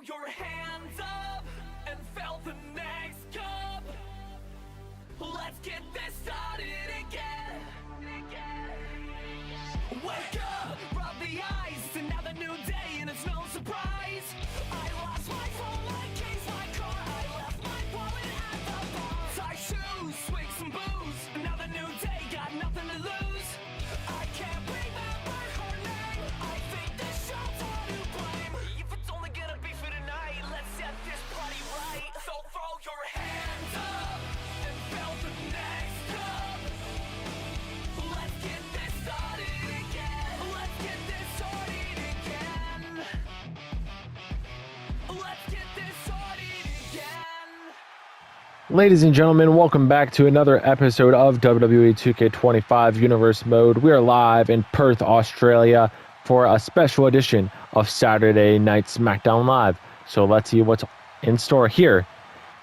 your hands up and fill the next cup. Let's get this started again. Wake up, rub the eyes, another new day and it's no surprise. I lost my phone, my keys, my car, I left my wallet at the bar. Tie shoes, swig some booze, another new day, got nothing to lose. I can't remember her name, I think this show's all to blame. If it's only gonna be for tonight, let's set this party right. So throw your hands up and fill the next cup. Let's get this started again. Let's get this started again. Let's get this started again. Ladies and gentlemen, welcome back to another episode of WWE 2K25 Universe Mode. We are live in Perth, Australia for a special edition of Saturday Night Smackdown Live. So let's see what's in store here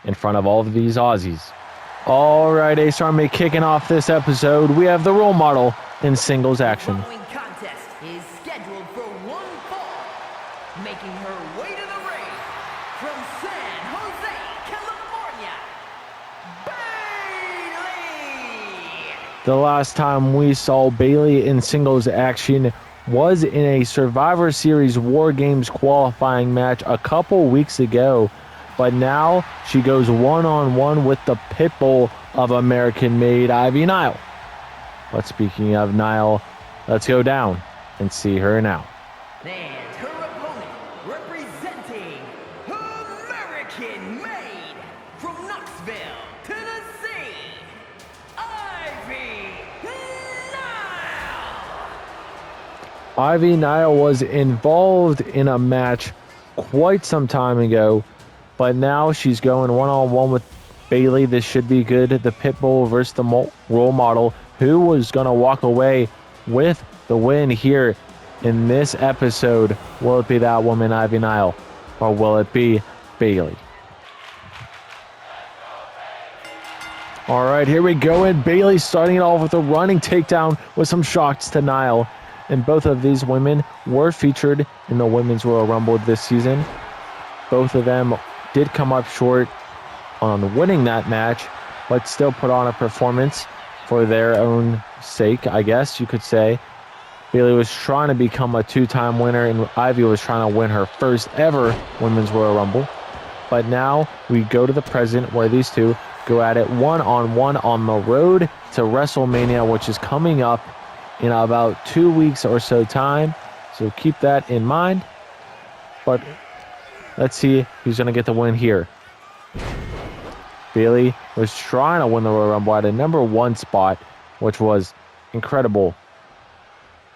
in front of all of these Aussies. All right, Ace Army kicking off this episode. We have the role model in singles action. The following contest is scheduled for one fall. Making her way to the ring from San Jose, California, Bayley. The last time we saw Bayley in singles action was in a Survivor Series War Games qualifying match a couple weeks ago. But now she goes one-on-one with the pitbull of American-made Ivy Nile. But speaking of Nile, let's go down and see her now. And her opponent, representing American-made from Knoxville, Tennessee, Ivy Nile. Ivy Nile was involved in a match quite some time ago, but now she's going one-on-one with Bayley. This should be good. The pitbull versus the role model. Who was going to walk away with the win here in this episode? Will it be that woman, Ivy Nile, or will it be Bayley? All right, here we go. And Bayley starting it off with a running takedown with some shots to Nile. And both of these women were featured in the Women's Royal Rumble this season. Both of them did come up short on winning that match, but still put on a performance for their own sake, I guess you could say. Bayley was trying to become a two-time winner, and Ivy was trying to win her first ever Women's Royal Rumble. But now we go to the present where these two go at it one-on-one on the road to WrestleMania, which is coming up in about 2 weeks or so time. So keep that in mind. But let's see who's going to get the win here. Bayley was trying to win the Royal Rumble at a number 1 spot, which was incredible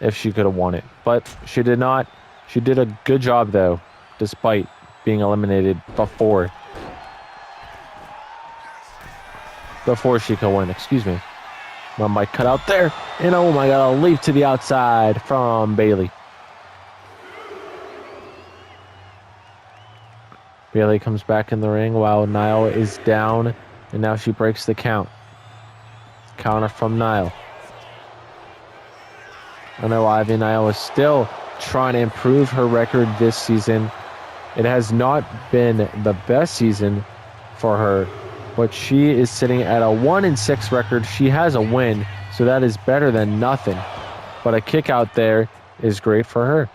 if she could have won it. But she did not. She did a good job, though, despite being eliminated before she could win. Excuse me. My mic cut out there. And oh my God, a leap to the outside from Bayley. Bayley comes back in the ring while Nile is down, and now she breaks the count. Counter from Nile. I know Ivy Nile is still trying to improve her record this season. It has not been the best season for her, but she is sitting at a 1-6 record. She has a win, so that is better than nothing. But a kick out there is great for her.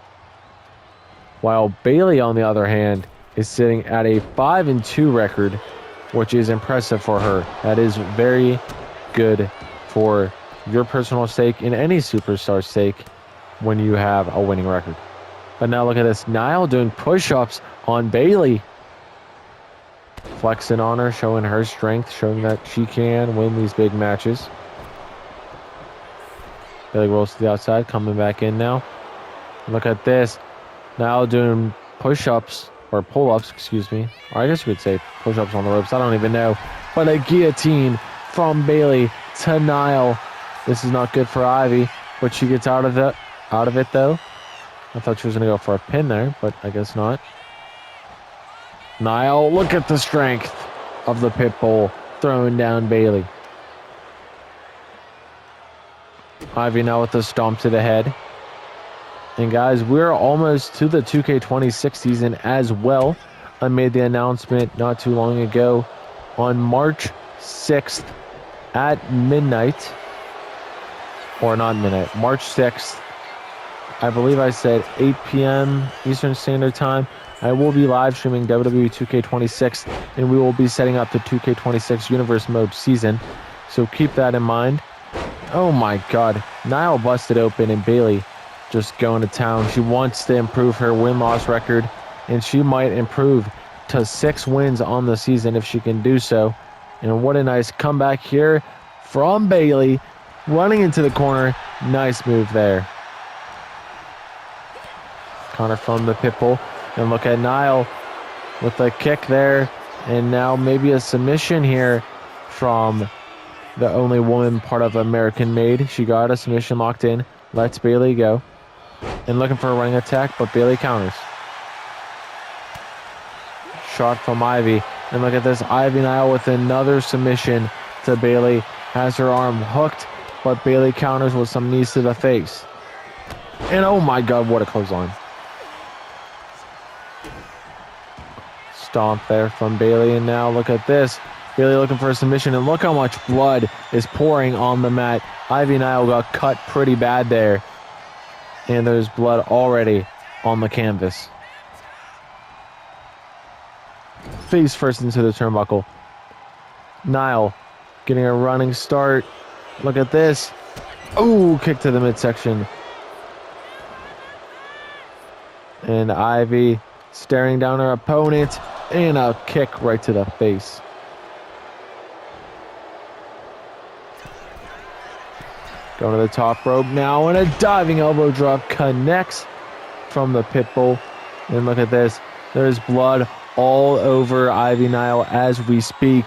While Bayley, on the other hand, is sitting at a 5-2 record, which is impressive for her. That is very good for your personal sake and any superstar's sake when you have a winning record. But now look at this. Nile doing push-ups on Bayley. Flexing on her, showing her strength, showing that she can win these big matches. Bayley rolls to the outside, coming back in now. Look at this. Nile doing push-ups. Or pull-ups, excuse me. Or I guess you could say push-ups on the ropes. I don't even know. But a guillotine from Bayley to Nile. This is not good for Ivy, but she gets out of it though. I thought she was going to go for a pin there, but I guess not. Nile, look at the strength of the pitbull throwing down Bayley. Ivy now with the stomp to the head. And guys, we're almost to the 2K26 season as well. I made the announcement not too long ago on March 6th at midnight, or not midnight, March 6th. I believe I said 8 p.m. Eastern Standard Time. I will be live streaming WWE 2K26, and we will be setting up the 2K26 Universe Mode season. So keep that in mind. Oh my God. Nile busted open, and Bayley just going to town. She wants to improve her win-loss record, and she might improve to 6 wins on the season if she can do so. And what a nice comeback here from Bayley, running into the corner. Nice move there. Connor from the Pitbull. And look at Nile with the kick there. And now maybe a submission here from the only woman part of American Made. She got a submission locked in. Lets Bayley go. And looking for a running attack, but Bayley counters. Shot from Ivy. And look at this. Ivy Nile with another submission to Bayley. Has her arm hooked, but Bayley counters with some knees to the face. And oh my God, what a clothesline. Stomp there from Bayley, and now look at this. Bayley looking for a submission, and look how much blood is pouring on the mat. Ivy Nile got cut pretty bad there, and there's blood already on the canvas. Face first into the turnbuckle. Nile getting a running start. Look at this. Oh, kick to the midsection. And Ivy staring down her opponent, and a kick right to the face. Going to the top rope now, and a diving elbow drop connects from the Pitbull. And look at this. There's blood all over Ivy Nile as we speak.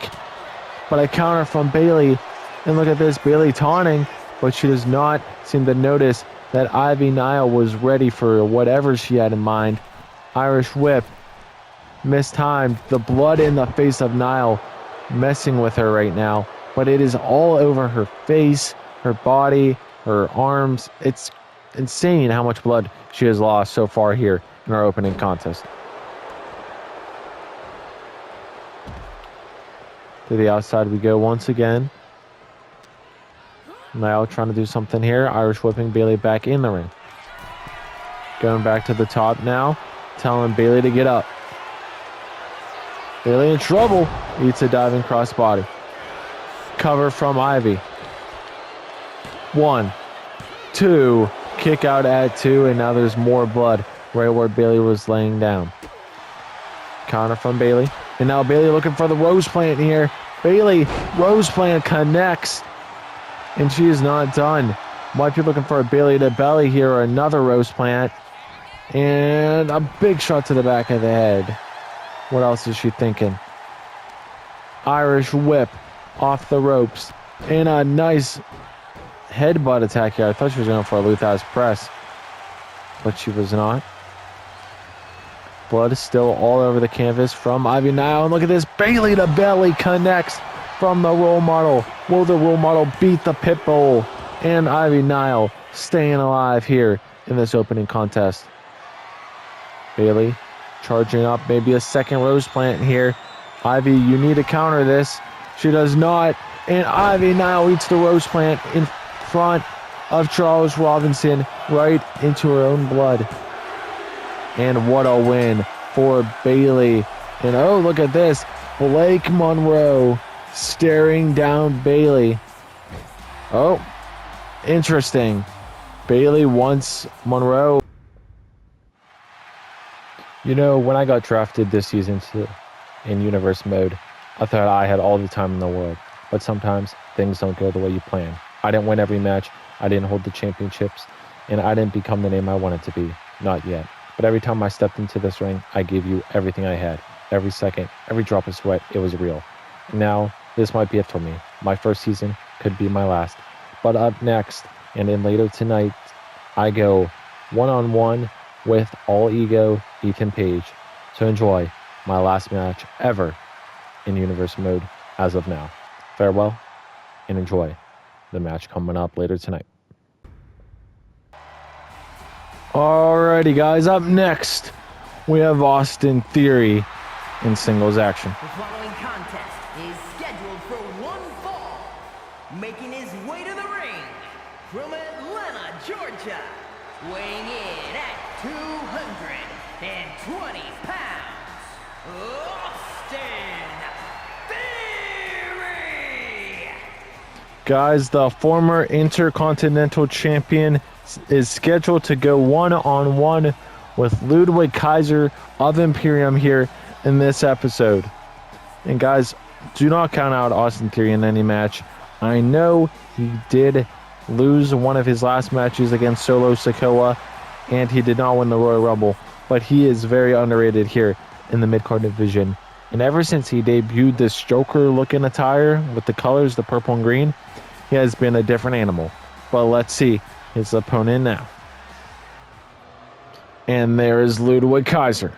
But a counter from Bayley. And look at this. Bayley taunting, but she does not seem to notice that Ivy Nile was ready for whatever she had in mind. Irish whip. Mistimed. The blood in the face of Nile messing with her right now. But it is all over her face, her body, her arms. It's insane how much blood she has lost so far here in our opening contest. To the outside we go once again. Nile trying to do something here. Irish whipping Bayley back in the ring. Going back to the top now. Telling Bayley to get up. Bayley in trouble. Eats a diving crossbody. Cover from Ivy. 1, 2. Kick out at 2. And now there's more blood right where Bayley was laying down. Counter from Bayley. And now Bayley looking for the rose plant here. Bayley, rose plant connects. And she is not done. Might be looking for a Bayley to belly here or another rose plant. And a big shot to the back of the head. What else is she thinking? Irish whip off the ropes. And a nice headbutt attack here. I thought she was going for a Luthez press, but she was not. Blood is still all over the canvas from Ivy Nile. And look at this. Bayley to belly connects from the role model. Will the role model beat the Pitbull? And Ivy Nile staying alive here in this opening contest. Bayley charging up, maybe a second rose plant here. Ivy, you need to counter this. She does not. And Ivy Nile eats the rose plant in front of Charles Robinson right into her own blood. And what a win for Bayley. And oh, look at this. Blake Monroe staring down Bayley. Oh, interesting. Bayley wants Monroe. You know, when I got drafted this season in Universe Mode, I thought I had all the time in the world. But sometimes things don't go the way you plan. I didn't win every match. I didn't hold the championships. And I didn't become the name I wanted to be. Not yet. But every time I stepped into this ring, I gave you everything I had. Every second, every drop of sweat, it was real. Now, this might be it for me. My first season could be my last. But up next, and in later tonight, I go one-on-one with All Ego Ethan Page to enjoy my last match ever in Universe Mode as of now. Farewell, and enjoy the match coming up later tonight. Alrighty, guys, up next, we have Austin Theory in singles action. The following contest is scheduled for one fall. Making his way to the ring from Atlanta, Georgia, weighing in at 220 pounds, Austin Theory! Guys, the former Intercontinental Champion is scheduled to go one-on-one with Ludwig Kaiser of Imperium here in this episode. And guys, do not count out Austin Theory in any match. I know he did lose one of his last matches against Solo Sikoa, and he did not win the Royal Rumble, but he is very underrated here in the mid-card division. And ever since he debuted this Joker-looking attire with the colors, the purple and green, he has been a different animal. But let's see his opponent now. And there is Ludwig Kaiser.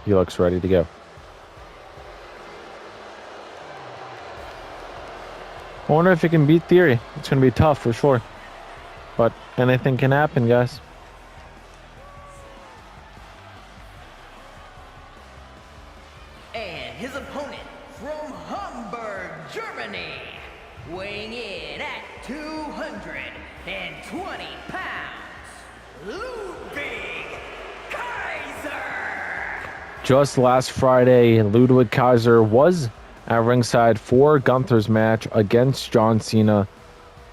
He looks ready to go. I wonder if he can beat Theory. It's going to be tough for sure. But anything can happen, guys. And his opponent from Hamburg, Germany, weighing in at 220 pounds, Ludwig Kaiser! Just last Friday, Ludwig Kaiser was at ringside for Gunther's match against John Cena.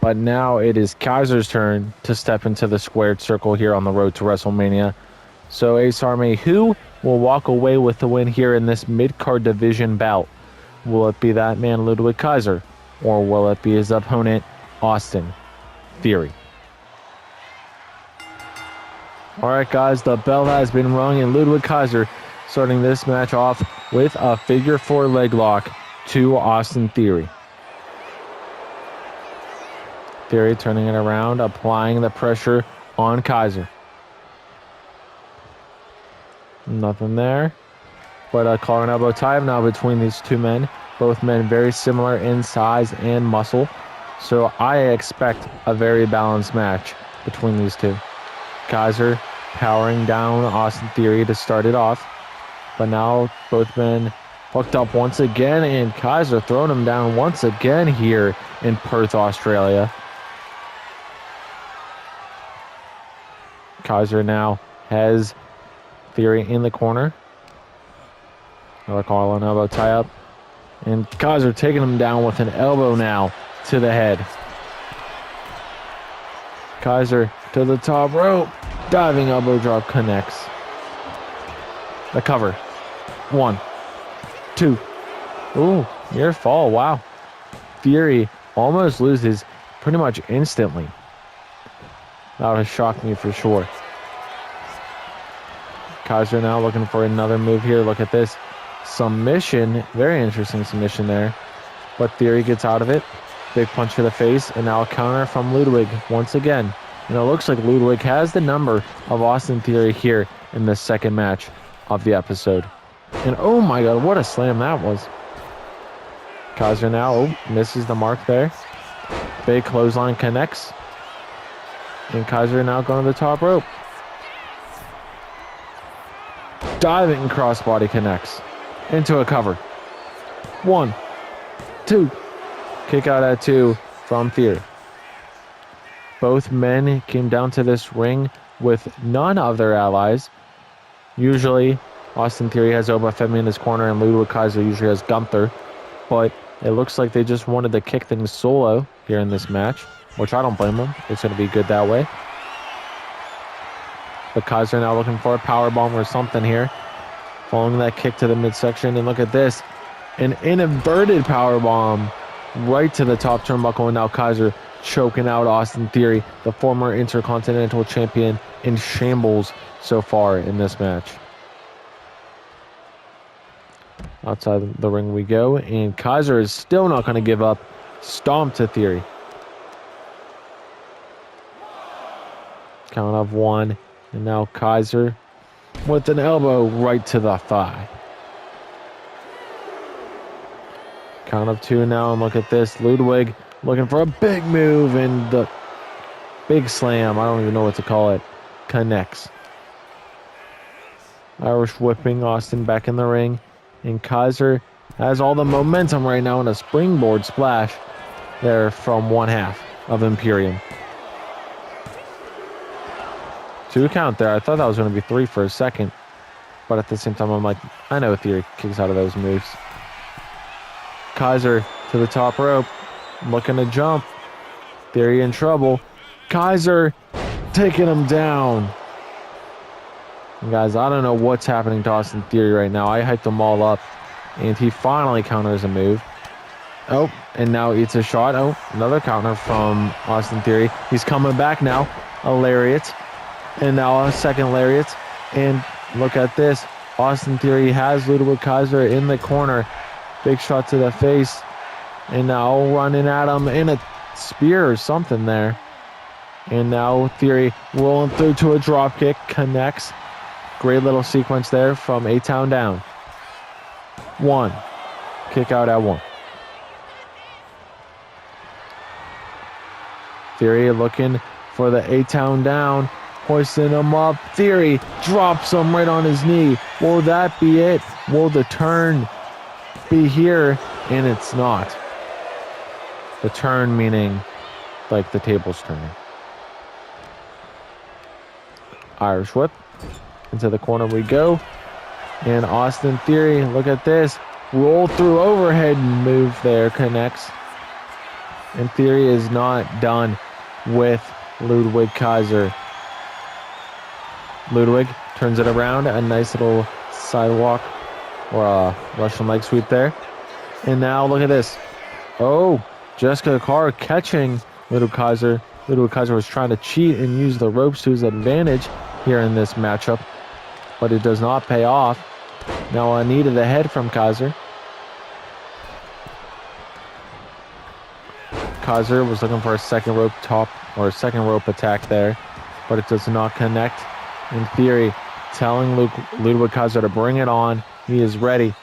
But now it is Kaiser's turn to step into the squared circle here on the road to WrestleMania. So Ace Army, who will walk away with the win here in this mid-card division bout? Will it be that man Ludwig Kaiser, or will it be his opponent Austin Theory? Alright guys, the bell has been rung, and Ludwig Kaiser starting this match off with a figure 4 leg lock to Austin Theory. Theory turning it around, applying the pressure on Kaiser. Nothing there, but a collar and elbow tie now between these two men. Both men very similar in size and muscle, so I expect a very balanced match between these two. Kaiser powering down Austin Theory to start it off, but now both men hooked up once again, and Kaiser throwing him down once again here in Perth, Australia. Kaiser now has Theory in the corner. Another collar and elbow tie up, and Kaiser taking him down with an elbow now to the head. Kaiser to the top rope, diving elbow drop connects. The cover. 1, 2. Ooh, near fall. Wow. Theory almost loses pretty much instantly. That would have shocked me for sure. Kaiser now looking for another move here. Look at this. Submission. Very interesting submission there. But Theory gets out of it. Big punch to the face. And now a counter from Ludwig once again. And it looks like Ludwig has the number of Austin Theory here in the second match of the episode. And oh my god, what a slam that was. Kaiser now misses the mark there. Big clothesline connects. And Kaiser now going to the top rope. Diving crossbody connects. Into a cover. 1, 2. Kick out at 2 from Theory. Both men came down to this ring with none of their allies. Usually, Austin Theory has Oba Femi in his corner, and Ludwig Kaiser usually has Gunther. But it looks like they just wanted to kick things solo here in this match, which I don't blame them. It's going to be good that way. But Kaiser now looking for a powerbomb or something here. Following that kick to the midsection, and look at this. An inverted powerbomb right to the top turnbuckle, and now Kaiser choking out Austin Theory, the former Intercontinental Champion, in shambles so far in this match. Outside the ring we go, and Kaiser is still not going to give up. Stomp to Theory. Count of 1, and now Kaiser with an elbow right to the thigh. Count of 2 now, and look at this. Ludwig looking for a big move, and the big slam, I don't even know what to call it, connects. Irish whipping Austin back in the ring. And Kaiser has all the momentum right now in a springboard splash there from one half of Imperium. 2 count there. I thought that was going to be 3 for a second. But at the same time, I'm like, I know Theory kicks out of those moves. Kaiser to the top rope. Looking to jump. Theory in trouble. Kaiser taking him down. And guys, I don't know what's happening to Austin Theory right now. I hyped them all up. And he finally counters a move. Oh, and now eats a shot. Oh, another counter from Austin Theory. He's coming back now. A lariat. And now a second lariat. And look at this. Austin Theory has Ludwig Kaiser in the corner. Big shot to the face. And now running at him in a spear or something there. And now Theory rolling through to a drop kick. Connects. Great little sequence there from A-Town down. 1. Kick out at 1. Theory looking for the A-Town down. Hoisting him up. Theory drops him right on his knee. Will that be it? Will the turn be here? And it's not. The turn meaning like the table's turning. Irish whip. Into the corner we go. And Austin Theory, look at this. Roll through overhead move there. Connects. And Theory is not done with Ludwig Kaiser. Ludwig turns it around. A nice little sidewalk or a Russian leg sweep there. And now look at this. Oh, Jessica Carr catching Ludwig Kaiser. Ludwig Kaiser was trying to cheat and use the ropes to his advantage here in this matchup, but it does not pay off. Now a knee to the head from Kaiser. Kaiser was looking for a second rope top or a second rope attack there, but it does not connect. In Theory, telling Ludwig Kaiser to bring it on. He is ready.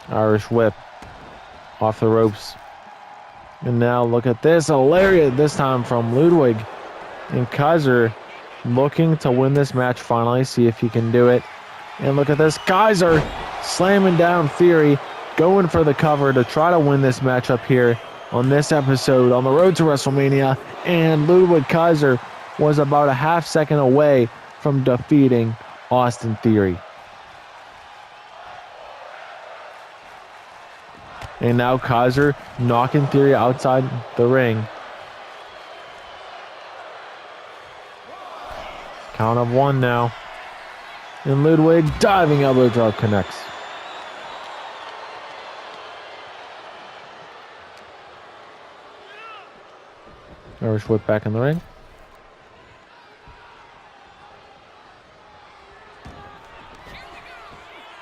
Irish whip off the ropes. And now look at this. A lariat this time from Ludwig. And Kaiser looking to win this match finally. See if he can do it. And look at this. Kaiser slamming down Theory. Going for the cover to try to win this matchup here on this episode on the road to WrestleMania. And Ludwig Kaiser was about a half second away from defeating Austin Theory. And now Kaiser knocking Theory outside the ring. Count of 1 now. And Ludwig diving elbow drop connects. Irish whip back in the ring.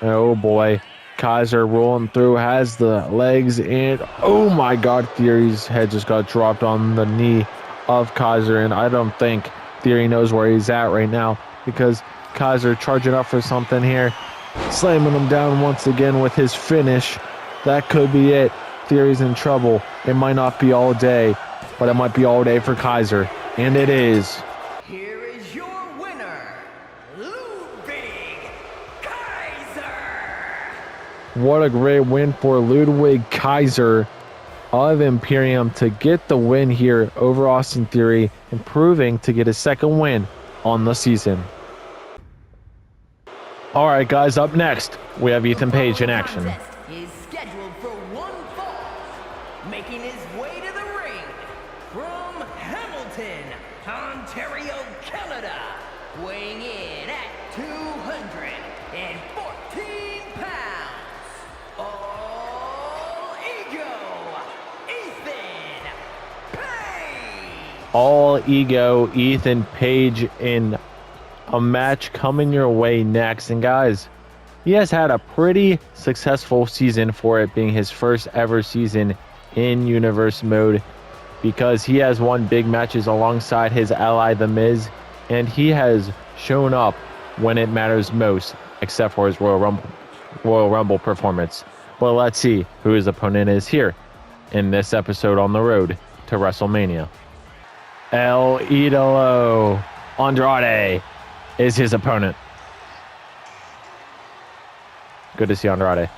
Oh boy. Kaiser rolling through, has the legs, and oh my god, Theory's head just got dropped on the knee of Kaiser, and I don't think Theory knows where he's at right now because Kaiser charging up for something here, slamming him down once again with his finish. That could be it. Theory's in trouble. It might not be all day, but it might be all day for Kaiser, and it is. Here is your winner, Ludwig Kaiser. What a great win for Ludwig Kaiser of Imperium to get the win here over Austin Theory, improving to get his second win on the season. All right, guys, up next, we have Ethan Page in action. Is scheduled for one fall, making his way to the ring from Hamilton, Ontario, Canada, weighing in at 214 pounds. All ego, Ethan Page. All ego, Ethan Page in a match coming your way next. And guys, he has had a pretty successful season for it being his first ever season in Universe mode, because he has won big matches alongside his ally The Miz, and he has shown up when it matters most, except for his Royal Rumble performance. Well, let's see who his opponent is here in this episode on the road to WrestleMania. El Idolo, Andrade is his opponent. Good to see Andrade.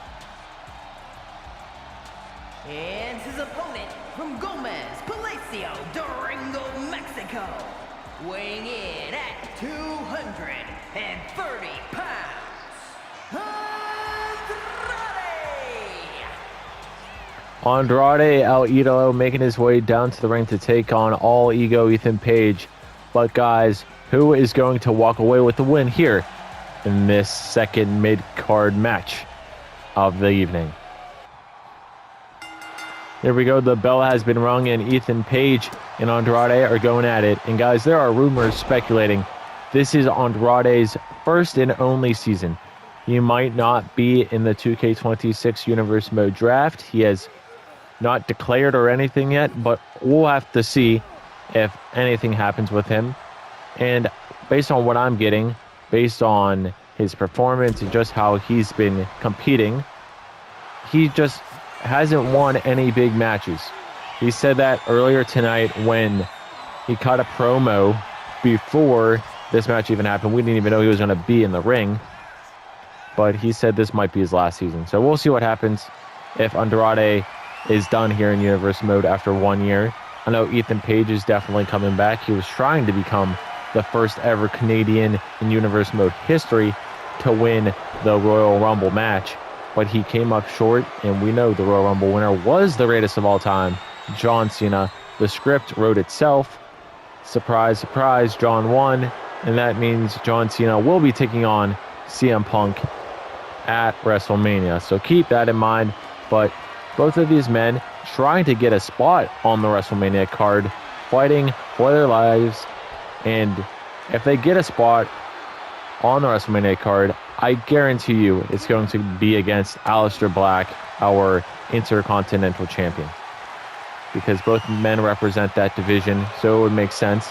And his opponent from Gomez, Palacio, Durango, Mexico, weighing in at 230 pounds, Andrade El Idolo making his way down to the ring to take on All Ego Ethan Page. But guys, who is going to walk away with the win here in this second mid-card match of the evening? Here we go. The bell has been rung, and Ethan Page and Andrade are going at it. And guys, there are rumors speculating this is Andrade's first and only season. He might not be in the 2K26 Universe Mode draft. He has not declared or anything yet, but we'll have to see if anything happens with him. And based on what I'm getting, based on his performance and just how he's been competing, he just hasn't won any big matches. He said that earlier tonight when he cut a promo before this match even happened. We didn't even know he was going to be in the ring, but he said this might be his last season. So we'll see what happens if Andrade is done here in Universe Mode after 1 year. I know Ethan Page is definitely coming back. He was trying to become the first ever Canadian in Universe Mode history to win the Royal Rumble match, but he came up short, and we know the Royal Rumble winner was the greatest of all time, John Cena. The script wrote itself. Surprise, surprise, John won, and that means John Cena will be taking on CM Punk at WrestleMania. So keep that in mind. But both of these men trying to get a spot on the WrestleMania card, fighting for their lives. And if they get a spot on the WrestleMania card, I guarantee you it's going to be against Aleister Black, our Intercontinental Champion, because both men represent that division, so it would make sense.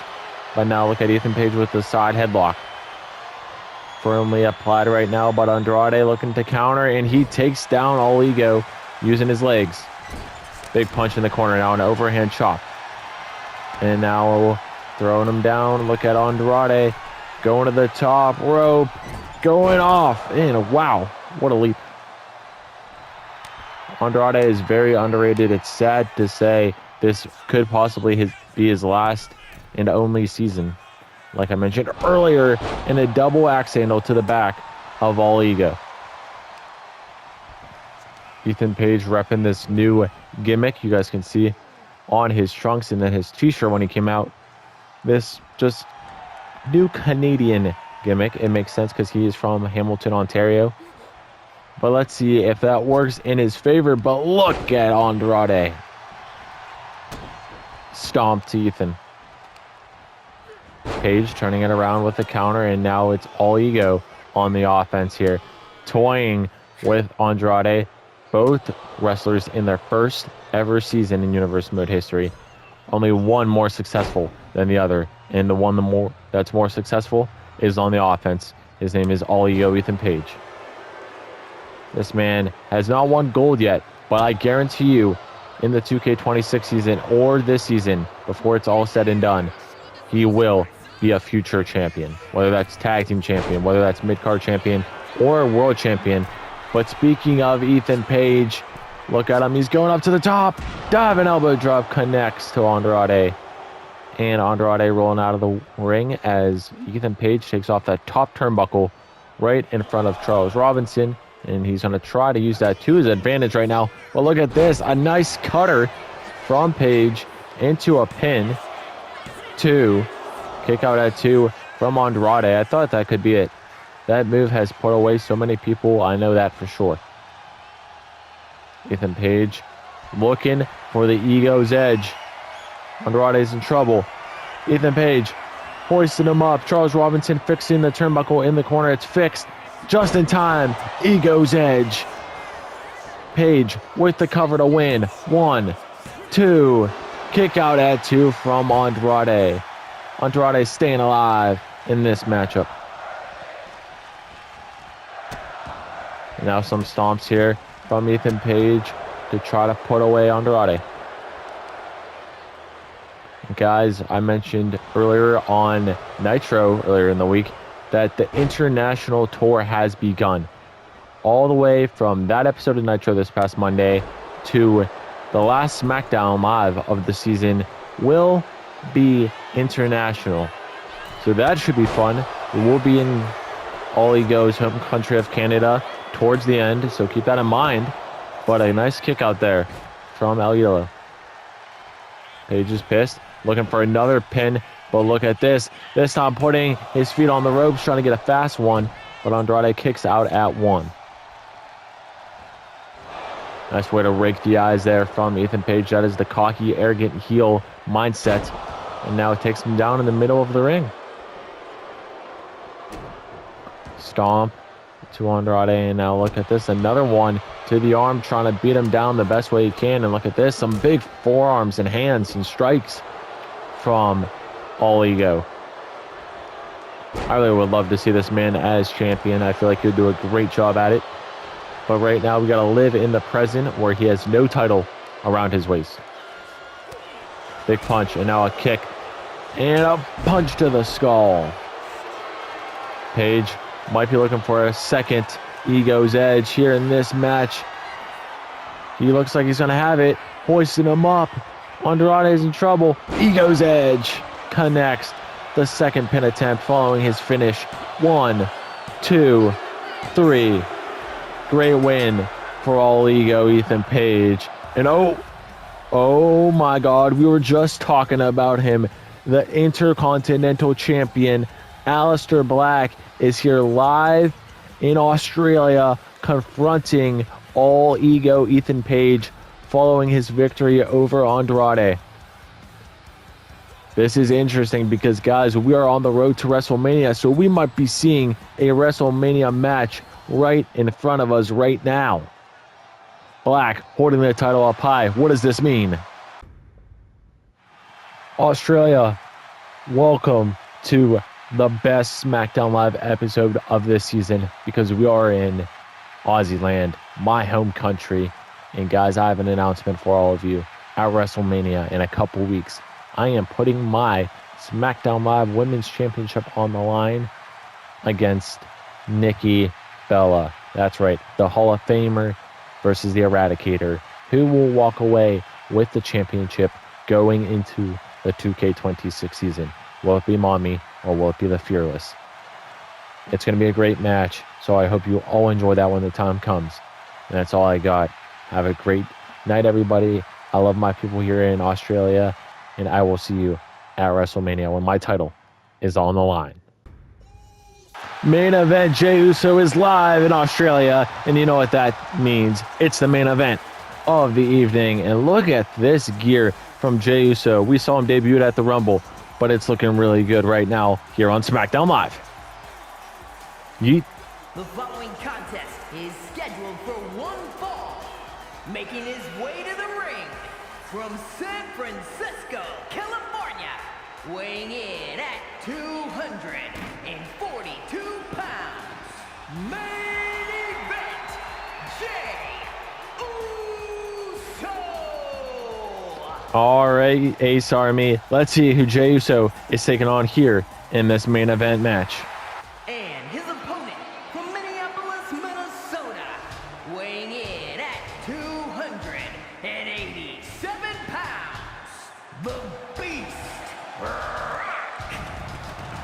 But now look at Ethan Page with the side headlock. Firmly applied right now, but Andrade looking to counter, and he takes down All Ego using his legs. Big punch in the corner now, an overhand chop. And now throwing him down. Look at Andrade going to the top rope, going off. And wow, what a leap. Andrade is very underrated. It's sad to say this could possibly be his last and only season. Like I mentioned earlier, in a double axe handle to the back of All Ego. Ethan Page repping this new gimmick. You guys can see on his trunks and then his t-shirt when he came out. This just new Canadian gimmick. It makes sense because he is from Hamilton, Ontario. But let's see if that works in his favor. But look at Andrade. Stomp to Ethan. Page turning it around with a counter, and now it's All Ego on the offense here, toying with Andrade. Both wrestlers in their first ever season in Universe Mode history. Only one more successful than the other, and the one that's more successful is on the offense. His name is All Ego Ethan Page. This man has not won gold yet, but I guarantee you in the 2K26 season or this season, before it's all said and done, he will be a future champion, whether that's tag team champion, whether that's mid-card champion, or a world champion. But speaking of Ethan Page, look at him. He's going up to the top. Diving elbow drop connects to Andrade. And Andrade rolling out of the ring as Ethan Page takes off that top turnbuckle right in front of Charles Robinson. And he's going to try to use that to his advantage right now. But look at this. A nice cutter from Page into a pin. 2. Kick out at 2 from Andrade. I thought that could be it. That move has put away so many people. I know that for sure. Ethan Page looking for the Ego's edge. Andrade's in trouble. Ethan Page hoisting him up. Charles Robinson fixing the turnbuckle in the corner. It's fixed just in time. Ego's edge. Page with the cover to win. 1, 2. Kick out at 2 from Andrade. Andrade staying alive in this matchup. Now some stomps here from Ethan Page to try to put away Andrade. And guys, I mentioned earlier on Nitro, earlier in the week, that the international tour has begun. All the way from that episode of Nitro this past Monday to the last Smackdown Live of the season will be international. So that should be fun. We will be in All Ego's home country of Canada towards the end, so keep that in mind. But a nice kick out there from El Idolo. Page is pissed, looking for another pin, but look at this. This time putting his feet on the ropes, trying to get a fast one, but Andrade kicks out at 1. Nice way to rake the eyes there from Ethan Page. That is the cocky, arrogant heel mindset. And now it takes him down in the middle of the ring. Stomp to Andrade, and now look at this. Another one to the arm, trying to beat him down the best way he can. And look at this, some big forearms and hands and strikes from All Ego. I really would love to see this man as champion. I feel like he'll do a great job at it. But right now, we got to live in the present where he has no title around his waist. Big punch, and now a kick. And a punch to the skull. Page might be looking for a second Ego's edge here in this match. He looks like he's going to have it. Hoisting him up. Andrade is in trouble. Ego's edge connects. The second pin attempt following his finish. 1, 2, 3. Great win for All Ego, Ethan Page. And oh my God, we were just talking about him. The Intercontinental Champion, Aleister Black, is here live in Australia confronting All Ego, Ethan Page, following his victory over Andrade. This is interesting because, guys, we are on the road to WrestleMania, so we might be seeing a WrestleMania match right in front of us right now. Black holding the title up high. What does this mean? Australia, welcome to the best SmackDown Live episode of this season, because we are in Aussie land, my home country. And guys, I have an announcement for all of you. At WrestleMania in a couple weeks, I am putting my SmackDown Live Women's Championship on the line against Nikki Bella. That's right, the Hall of Famer versus the Eradicator. Who will walk away with the championship going into the 2K26 season? Will it be Mommy or will it be the Fearless? It's going to be a great match, so I hope you all enjoy that when the time comes. And that's all I got. Have a great night, everybody. I love my people here in Australia, and I will see you at WrestleMania when my title is on the line. Main event, Jey Uso is live in Australia, and you know what that means. It's the main event of the evening, and look at this gear from Jey Uso. We saw him debut at the Rumble, but it's looking really good right now here on SmackDown Live. Yeet. The following contest is scheduled for one fall. Making his way to the ring from San Francisco, California, weighing in at 242 pounds. Main event, Jey Uso. All right, Ace Army. Let's see who Jey Uso is taking on here in this main event match. And his opponent from Minneapolis, Minnesota, weighing in at 287 pounds, the Beast, Brock.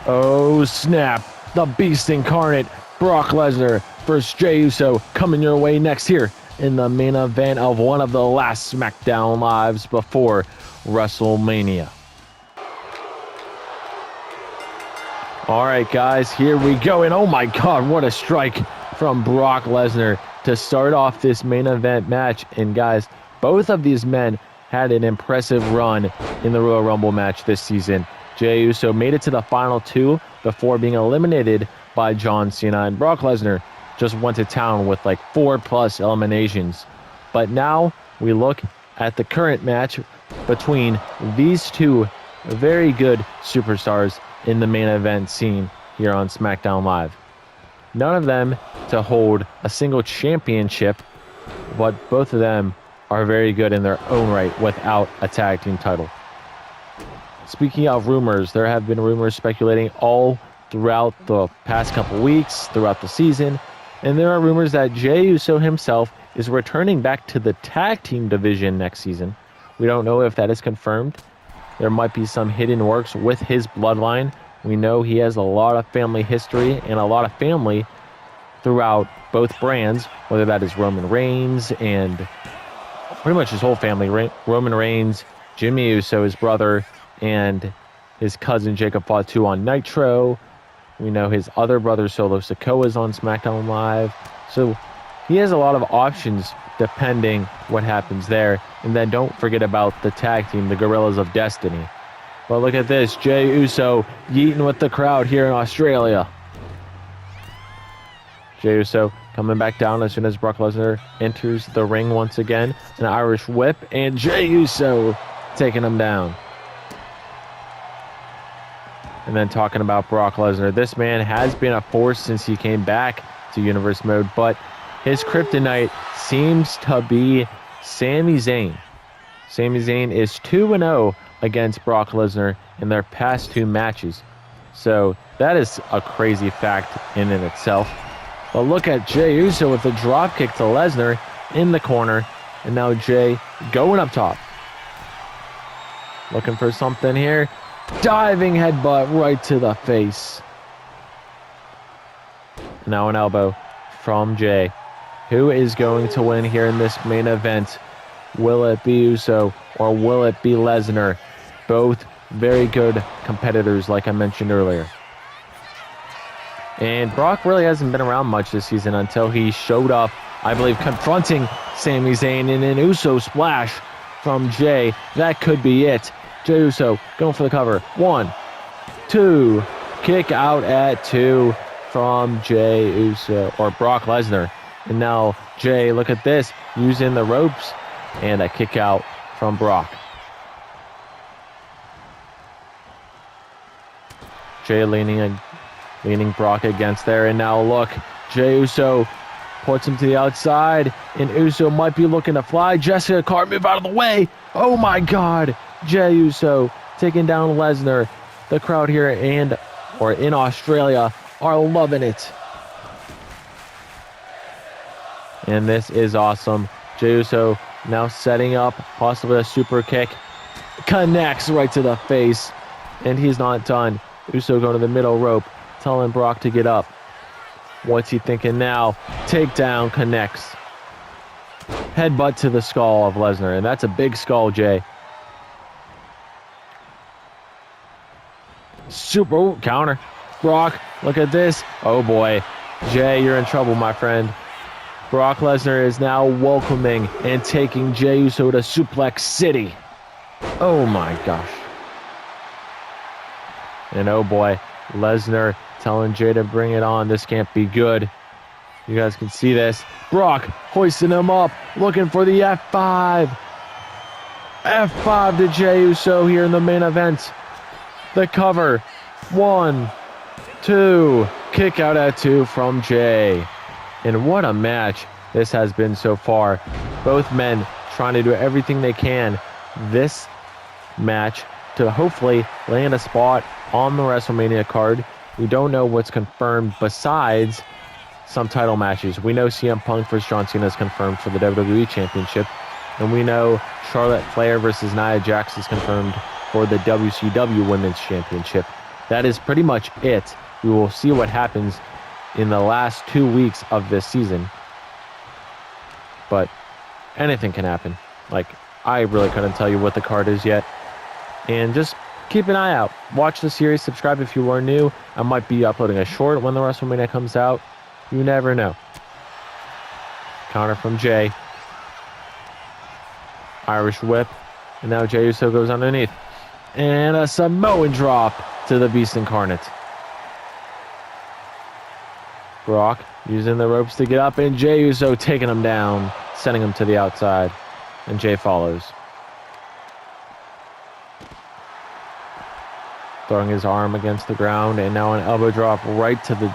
Oh, snap. The Beast Incarnate, Brock Lesnar versus Jey Uso, coming your way next here in the main event of one of the last SmackDown Lives before WrestleMania. All right, guys, here we go. And oh my God, what a strike from Brock Lesnar to start off this main event match. And guys, both of these men had an impressive run in the Royal Rumble match this season. Jey Uso made it to the final two before being eliminated by John Cena, and Brock Lesnar just went to town with like 4+ eliminations. But now we look at the current match between these two very good superstars in the main event scene here on SmackDown Live. None of them to hold a single championship, but both of them are very good in their own right without a tag team title. speaking of rumors, there have been rumors speculating all throughout the past couple weeks, throughout the season, and there are rumors that Jey Uso himself is returning back to the tag team division next season. We don't know if that is confirmed. There might be some hidden works with his bloodline. We know he has a lot of family history and a lot of family throughout both brands, whether that is Roman Reigns and pretty much his whole family. Roman Reigns, Jimmy Uso, his brother, and his cousin Jacob Fatu on Nitro. We know his other brother Solo Sikoa is on SmackDown Live. So he has a lot of options depending what happens there. And then don't forget about the tag team, the Gorillas of Destiny. But look at this, Jey Uso yeeting with the crowd here in Australia. Jey Uso coming back down as soon as Brock Lesnar enters the ring once again. It's an Irish whip, and Jey Uso taking him down. And then talking about Brock Lesnar, this man has been a force since he came back to Universe Mode, but his kryptonite seems to be Sami Zayn. Sami Zayn is 2-0 against Brock Lesnar in their past 2 matches. So that is a crazy fact in and itself. But look at Jey Uso with a dropkick to Lesnar in the corner. And now Jey going up top. Looking for something here. Diving headbutt right to the face. Now an elbow from Jey. Who is going to win here in this main event? Will it be Uso or will it be Lesnar? Both very good competitors, like I mentioned earlier. And Brock really hasn't been around much this season until he showed up, I believe, confronting Sami Zayn in an Uso splash from Jey. That could be it. Jey Uso going for the cover. 1, 2, kick out at 2 from Jey Uso, or Brock Lesnar. And now Jey, look at this, using the ropes, and a kick out from Brock. Jey leaning Brock against there, and now look, Jey Uso puts him to the outside, and Uso might be looking to fly. Jessica Carr, move out of the way. Oh my God, Jey Uso taking down Lesnar. The crowd here in Australia are loving it. And this is awesome. Jey Uso now setting up possibly a super kick. Connects right to the face, and he's not done. Uso going to the middle rope, telling Brock to get up. What's he thinking now? Takedown, connects. Headbutt to the skull of Lesnar, and that's a big skull, Jey. Super counter. Brock, look at this. Oh boy. Jey, you're in trouble, my friend. Brock Lesnar is now welcoming and taking Jey Uso to Suplex City. Oh my gosh. And oh boy, Lesnar telling Jey to bring it on. This can't be good. You guys can see this. Brock hoisting him up, looking for the F5. F5 to Jey Uso here in the main event. The cover. 1, 2, kick out at 2 from Jey. And what a match this has been so far. Both men trying to do everything they can this match to hopefully land a spot on the WrestleMania card. We don't know what's confirmed besides some title matches. We know CM Punk versus John Cena is confirmed for the WWE Championship. And we know Charlotte Flair versus Nia Jax is confirmed for the WCW Women's Championship. That is pretty much it. We will see what happens in the last 2 weeks of this season. But anything can happen. Like, I really couldn't tell you what the card is yet. And just keep an eye out. Watch the series. Subscribe if you are new. I might be uploading a short when the WrestleMania comes out. You never know. Counter from Jey. Irish whip. And now Jey Uso goes underneath. And a Samoan drop to the Beast Incarnate. Brock using the ropes to get up, and Jey Uso taking him down, sending him to the outside. And Jey follows. Throwing his arm against the ground, and now an elbow drop right to the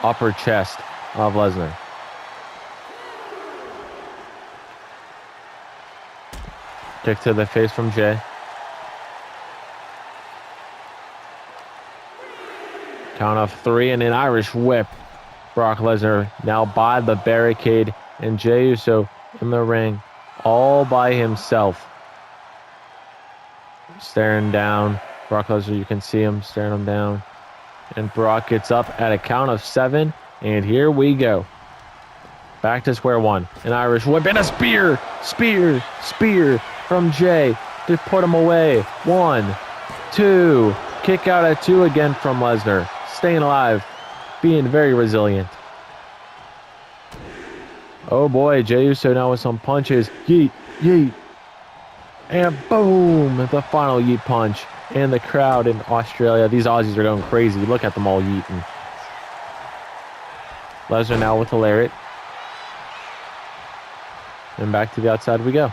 upper chest of Lesnar. Kick to the face from Jey. Count of 3 and an Irish whip. Brock Lesnar now by the barricade, and Jey Uso in the ring all by himself. Staring down. Brock Lesnar, you can see him staring him down. And Brock gets up at a count of 7, and here we go. Back to square one. An Irish whip and a spear. Spear from Jey to put him away. 1, 2. Kick out at 2 again from Lesnar. Staying alive. Being very resilient. Oh boy, Jey Uso now with some punches. Yeet, yeet. And boom, the final yeet punch. And the crowd in Australia, these Aussies are going crazy. Look at them all yeeting. Lesnar now with a lariat. And back to the outside we go.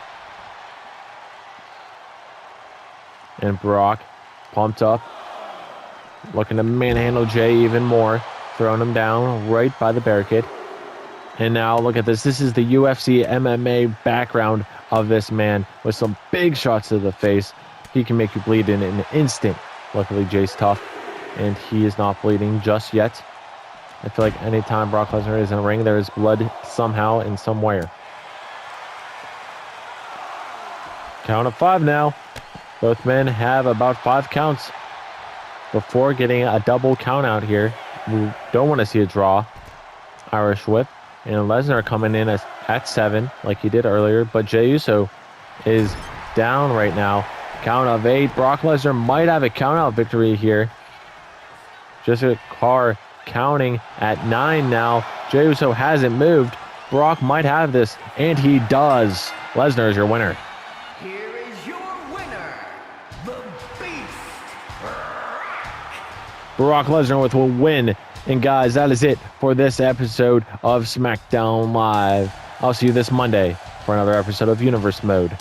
And Brock pumped up. Looking to manhandle Jey even more. Throwing him down right by the barricade. And now look at this. This is the UFC MMA background of this man with some big shots to the face. He can make you bleed in an instant. Luckily, Jey's tough, and he is not bleeding just yet. I feel like anytime Brock Lesnar is in a ring, there is blood somehow and somewhere. Count of 5 now. Both men have about 5 counts before getting a double count out here. We don't want to see a draw. Irish whip. And Lesnar coming in at 7 like he did earlier. But Jey Uso is down right now. Count of 8. Brock Lesnar might have a count out victory here. Just a car counting at 9 now. Jey Uso hasn't moved. Brock might have this. And he does. Lesnar is your winner. Here is your winner, the Beast, Brock Lesnar with a win. And guys, that is it for this episode of Smackdown Live. I'll see you this Monday for another episode of Universe Mode.